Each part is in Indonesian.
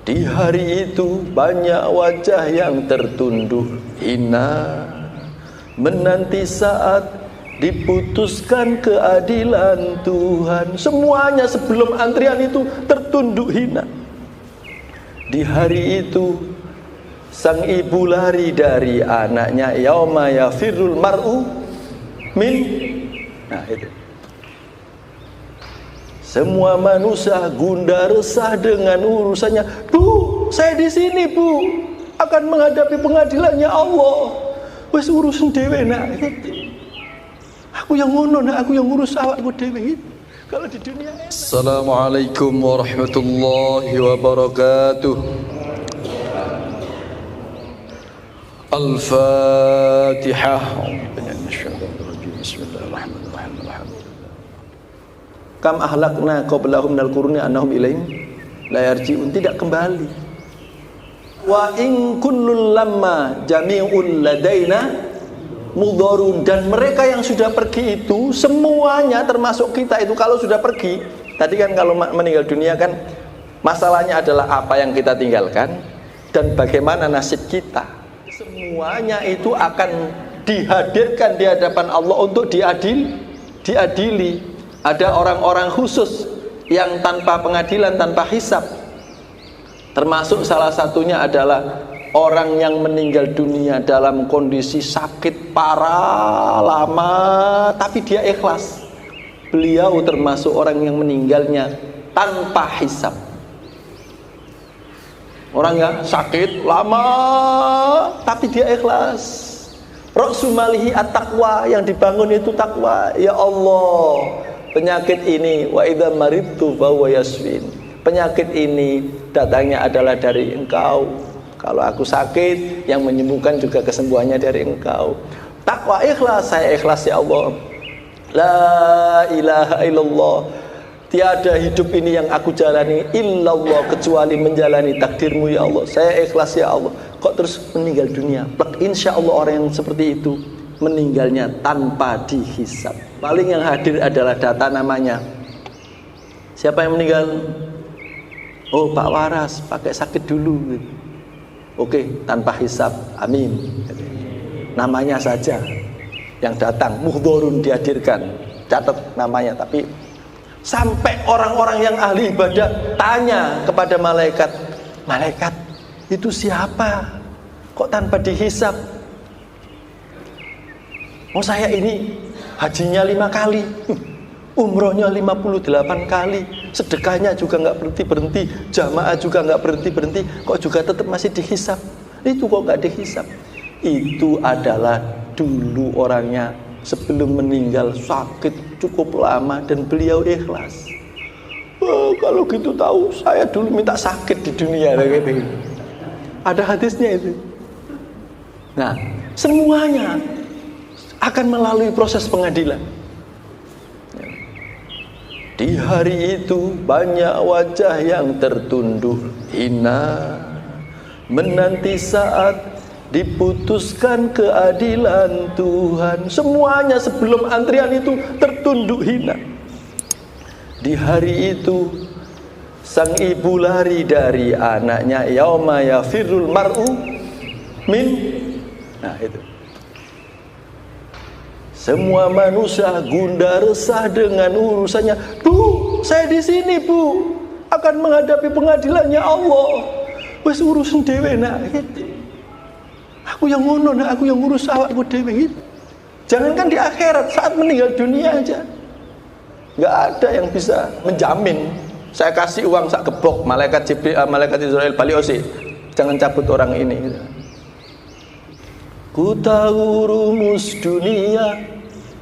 Di hari itu banyak wajah yang tertunduk hina, menanti saat diputuskan keadilan Tuhan. Semuanya sebelum antrian itu tertunduk hina. Di hari itu sang ibu lari dari anaknya, yauma yafirul mar'u min. Nah itu. Semua manusia gundah resah dengan urusannya. Bu, saya di sini bu, akan menghadapi pengadilannya Allah. Wes urusan dewe nak. Aku yang ngono nak, aku yang ngurus awakku dewe. Kalau di dunia. Assalamualaikum warahmatullahi wabarakatuh. Al-Fatihah. Bismillahirrahmanirrahim. Kam ahlakna qablahum minal quruni annahum ilaihim la yarji'un, tidak kembali. Wa in kullul lamma jami'un ladaina mudharun, dan mereka yang sudah pergi itu semuanya termasuk kita itu kalau sudah pergi. Tadi kan kalau meninggal dunia kan masalahnya adalah apa yang kita tinggalkan dan bagaimana nasib kita. Semuanya itu akan dihadirkan di hadapan Allah untuk diadili. Ada orang-orang khusus yang tanpa pengadilan, tanpa hisab. Termasuk salah satunya adalah orang yang meninggal dunia dalam kondisi sakit parah lama, tapi dia ikhlas. Beliau termasuk orang yang meninggalnya tanpa hisab. Orang yang sakit lama, tapi dia ikhlas. Raksumalihi at-taqwa, yang dibangun itu takwa. Ya Allah, penyakit ini wa idza maridtu fa huwa yasfin. Penyakit ini datangnya adalah dari Engkau. Kalau aku sakit, yang menyembuhkan juga kesembuhannya dari Engkau. Takwa ikhlas, saya ikhlas ya Allah. La ilaha illallah. Tiada hidup ini yang aku jalani illallah, kecuali menjalani takdirmu ya Allah. Saya ikhlas ya Allah. Kok terus meninggal dunia? Insya Allah orang yang seperti itu meninggalnya tanpa dihisab. Paling yang hadir adalah data namanya. Siapa yang meninggal? Oh Pak Waras, pakai sakit dulu. Oke, tanpa hisab. Amin. Namanya saja yang datang, muhdharun, dihadirkan. Catat namanya. Tapi sampai orang-orang yang ahli ibadah tanya kepada malaikat, malaikat itu siapa? Kok tanpa dihisab? Oh saya ini hajinya 5 kali, umrohnya 58 kali, sedekahnya juga nggak berhenti-berhenti, jamaah juga nggak berhenti-berhenti, kok juga tetap masih dihisab? Itu kok nggak dihisab? Itu adalah dulu orangnya sebelum meninggal sakit cukup lama dan beliau ikhlas. Oh, kalau gitu tahu saya dulu minta sakit di dunia gitu. Ada hadisnya itu. Nah, semuanya akan melalui proses pengadilan. Di hari itu banyak wajah yang tertunduk hina, menanti saat diputuskan keadilan Tuhan. Semuanya sebelum antrian itu tertunduk hina. Di hari itu sang ibu lari dari anaknya, yauma yafirul mar'u min. Nah itu. Semua manusia gundah resah dengan urusannya. Bu, saya di sini bu, akan menghadapi pengadilannya Allah. Wes urusan dewe nak. Aku yang ngono nak, aku yang ngurus awakku dewe. Jangankan di akhirat, saat meninggal dunia aja nggak ada yang bisa menjamin. Saya kasih uang sak gebok, malaikat Jibril, malaikat Israel balik osi, jangan cabut orang ini. Ku tahu rumus dunia,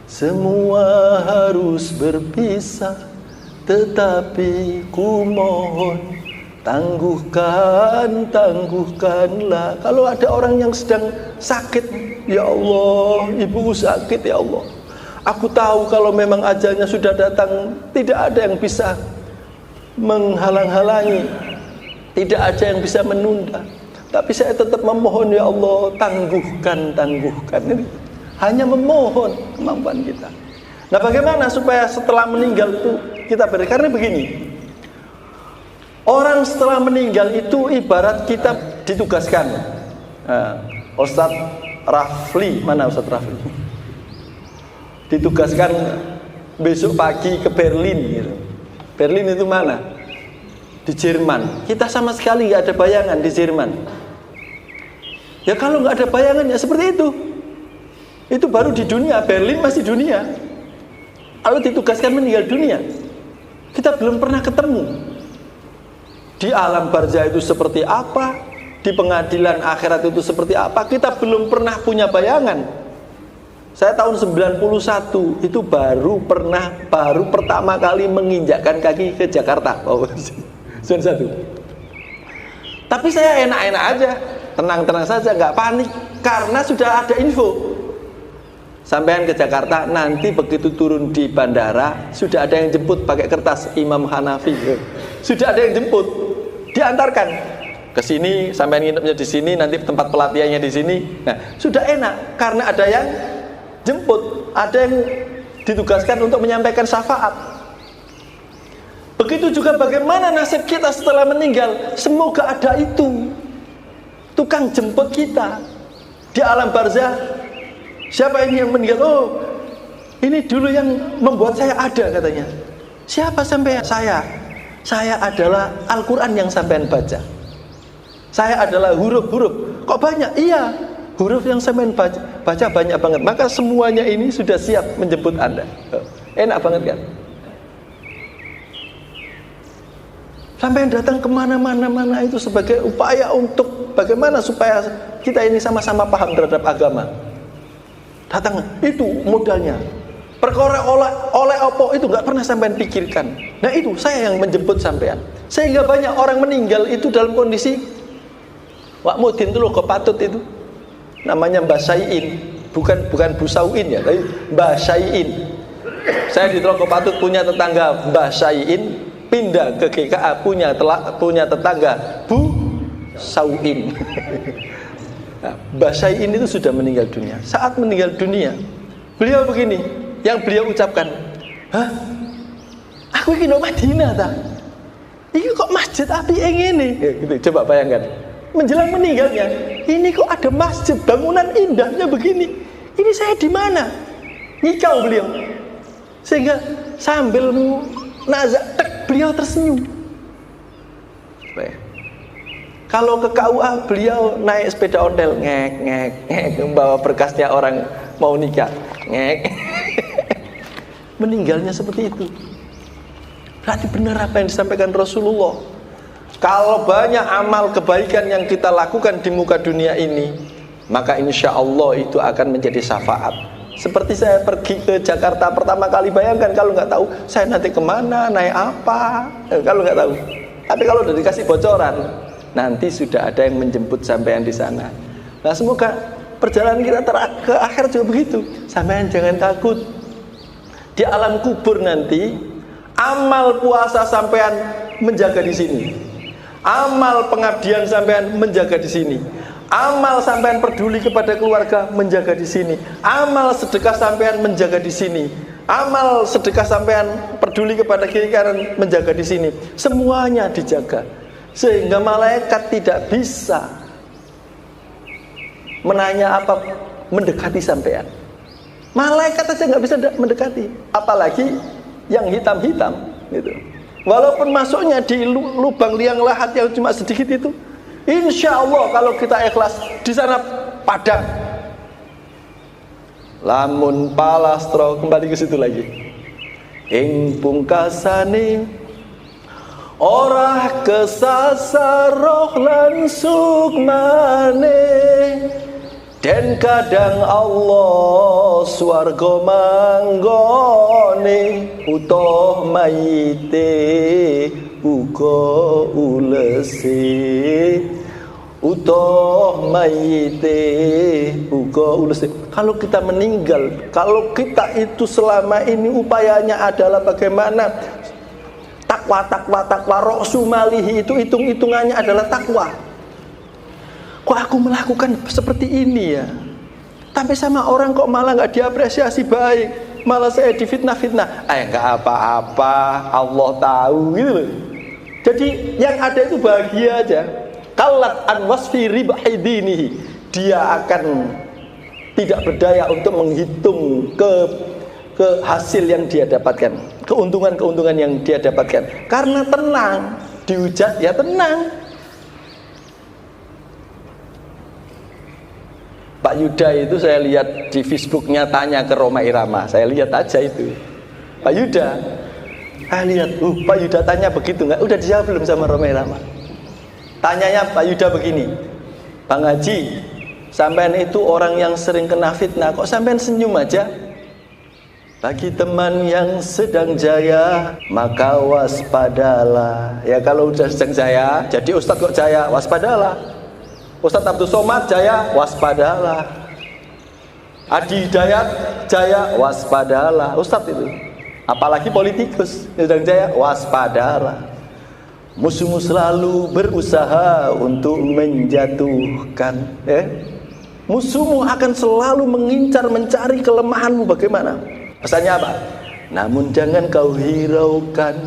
semua harus berpisah, tetapi ku mohon tangguhkanlah. Kalau ada orang yang sedang sakit, ya Allah, ibuku sakit ya Allah, aku tahu kalau memang ajalnya sudah datang, tidak ada yang bisa menghalang-halangi, tidak ada yang bisa menunda. Tapi saya tetap memohon ya Allah, tangguhkan. Ini hanya memohon kemampuan kita. Nah bagaimana supaya setelah meninggal itu kita karena begini, Orang setelah meninggal itu ibarat kita ditugaskan. Ustadz Rafli, mana Ustadz Rafli? Ditugaskan besok pagi ke Berlin gitu. Berlin itu mana? Di Jerman. Kita sama sekali nggak ada bayangan di Jerman. Ya kalau nggak ada bayangan ya seperti itu. Itu baru di dunia. Berlin masih dunia. Lalu ditugaskan meninggal dunia. Kita belum pernah ketemu. Di alam barzah itu seperti apa, di pengadilan akhirat itu seperti apa, kita belum pernah punya bayangan. Saya tahun 91 itu baru pertama kali menginjakkan kaki ke Jakarta. 91. Tapi saya enak-enak aja, tenang-tenang saja, nggak panik, karena sudah ada info. Sampean ke Jakarta, nanti begitu turun di bandara, sudah ada yang jemput pakai kertas Imam Hanafi. Sudah ada yang jemput, diantarkan ke sini, sampean nginepnya di sini, nanti tempat pelatihannya di sini. Nah, sudah enak karena ada yang jemput, ada yang ditugaskan untuk menyampaikan syafaat. Begitu juga bagaimana nasib kita setelah meninggal, semoga ada itu tukang jemput kita di alam barzah. Siapa ini yang meninggal? Oh, ini dulu yang membuat saya ada, katanya. Siapa sampai saya? Saya adalah Al-Quran yang sampean baca. Saya adalah huruf-huruf. Kok banyak? Iya, huruf yang sampean baca banyak banget. Maka semuanya ini sudah siap menjemput Anda. Enak banget kan? Sampean datang kemana-mana itu sebagai upaya untuk bagaimana supaya kita ini sama-sama paham terhadap agama. Datang, itu modalnya. Perkara oleh opo itu nggak pernah sampean pikirkan. Nah itu saya yang menjemput sampean. Sehingga banyak orang meninggal itu dalam kondisi Wak Mudin itu loh kepatut itu. Namanya Mbah Syai'in, bukan Bu Sauin ya, tapi Mbah Syai'in. Saya di Teluk Kepatut punya tetangga Mbah Syai'in, pindah ke GKA punya tetangga Bu Sauin. Nah, Mbah Syai'in itu sudah meninggal dunia. Saat meninggal dunia, beliau begini, yang beliau ucapkan, hah? Aku ini di Madinah tak? Ini kok masjid api yang ini? Ya, gitu. Coba bayangkan, menjelang meninggalnya, ini kok ada masjid bangunan indahnya begini? Ini saya di mana? Ngikau beliau, sehingga sambil nazak, beliau tersenyum. Baik. Kalau ke KUA beliau naik sepeda ondel, ngek, membawa berkasnya orang mau nikah, ngek. Meninggalnya seperti itu. Berarti benar apa yang disampaikan Rasulullah. Kalau banyak amal kebaikan yang kita lakukan di muka dunia ini, maka insya Allah itu akan menjadi syafaat. Seperti saya pergi ke Jakarta pertama kali, bayangkan kalau nggak tahu saya nanti kemana, naik apa, kalau nggak tahu. Tapi kalau udah dikasih bocoran, nanti sudah ada yang menjemput sampean di sana. Nah, semoga perjalanan kita ke akhir juga begitu. Sampean jangan takut. Di alam kubur nanti, amal puasa sampean menjaga di sini. Amal pengabdian sampean menjaga di sini. Amal sampean peduli kepada keluarga menjaga di sini. Amal sedekah sampean menjaga di sini. Amal sedekah sampean peduli kepada kiri kanan menjaga di sini. Semuanya dijaga. Sehingga malaikat tidak bisa menanya apa, mendekati sampean. Malaikat aja nggak bisa mendekati, apalagi yang hitam-hitam gitu. Walaupun masuknya di lubang liang lahat yang cuma sedikit itu, insya Allah kalau kita ikhlas di sana padang. Lamun palastro, kembali ke situ lagi. Ing pungkasane ora kesasar roh lan sukmane, den kadang Allah swarga manggone, utoh mayite uga ulese, utoh mayite uga ulese. Kalau kita meninggal, kalau kita itu selama ini upayanya adalah bagaimana takwa, roksumalihi itu hitung-hitungannya adalah takwa. Kok aku melakukan seperti ini ya? Tapi sama orang kok malah nggak diapresiasi baik, malah saya difitnah-fitnah. Nggak apa-apa, Allah tahu gitu loh. Jadi yang ada itu bahagia aja. Kallat an wasfi ribahi dinihi, dia akan tidak berdaya untuk menghitung ke hasil yang dia dapatkan, keuntungan-keuntungan yang dia dapatkan, karena tenang, dihujat ya tenang. Pak Yuda itu saya lihat di Facebooknya tanya ke Roma Irama, saya lihat aja itu Pak Yuda, lihat Pak Yuda tanya begitu nggak? Udah dijawab belum sama Roma Irama? Tanyanya Pak Yuda begini, Bang Haji, sampean itu orang yang sering kena fitnah, kok sampean senyum aja? Bagi teman yang sedang jaya, maka waspadalah. Ya kalau udah sedang jaya, jadi Ustadz kok jaya, waspadalah. Ustadz Abdul Somad jaya, waspadalah. Adi Hidayat jaya, waspadalah. Ustadz itu, apalagi politikus sedang jaya, waspadalah. Musuhmu selalu berusaha untuk menjatuhkan, musuhmu akan selalu mengincar, mencari kelemahanmu. Bagaimana? Pesannya apa? Namun jangan kau hiraukan,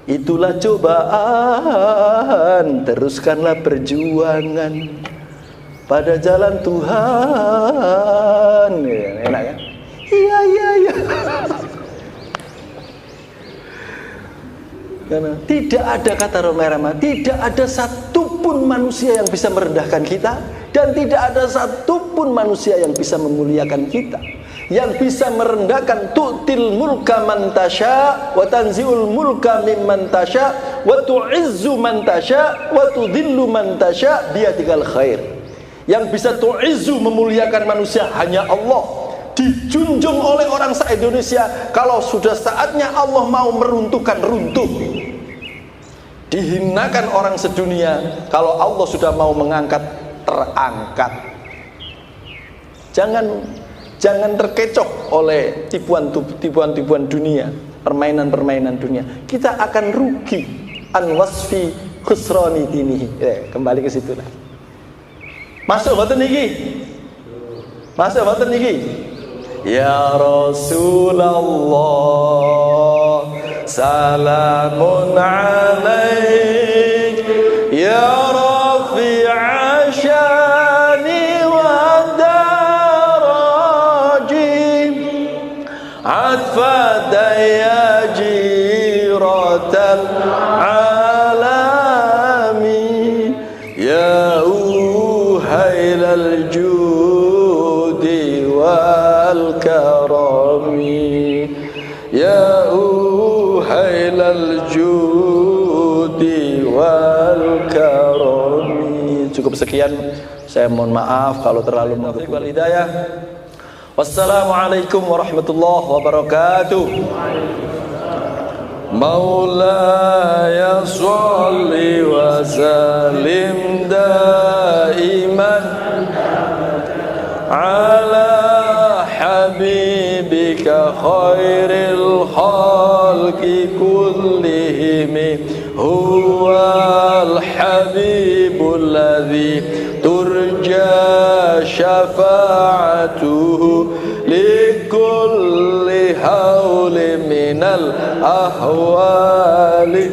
itulah cobaan, teruskanlah perjuangan pada jalan Tuhan. Enak kan? Iya. Karena tidak ada, kata Roma Irama, tidak ada satupun manusia yang bisa merendahkan kita, dan tidak ada satupun manusia yang bisa memuliakan kita. Yang bisa merendahkan, tu'til mulka man tasya wa tanzi'ul mulka mimman tasya wa tu'izzu man tasya wa tudhillu man tasya biyadikal khair. Yang bisa tu'izzu, memuliakan manusia, hanya Allah. Dijunjung oleh orang se-Indonesia. Kalau sudah saatnya Allah mau meruntuhkan, runtuh. Dihinakan orang sedunia. Kalau Allah sudah mau mengangkat, terangkat. Jangan terkecoh oleh tipuan-tipuan dunia, permainan-permainan dunia. Kita akan rugi an wasfi khusrani dinihi. Kembali ke situ lah. Masuk boten niki? Masuk boten niki? Ya Rasulullah, salamun alaik, ya rafi'a syani wa daraji, atfa daya jiratal alami, ya uhailal judi wal karami, ya uhailal judi wal karami. Cukup sekian, saya mohon maaf kalau terlalu mengganggu hidayah. Wassalamualaikum warahmatullahi wabarakatuh. Maulaya sholli wa sallim daiman ala habibika khairil khalqi kullihim, huwal habibul ladzi turja syafa'atuhu likulli hauli minal ahwali.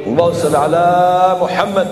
Allahumma shalli ala Muhammad.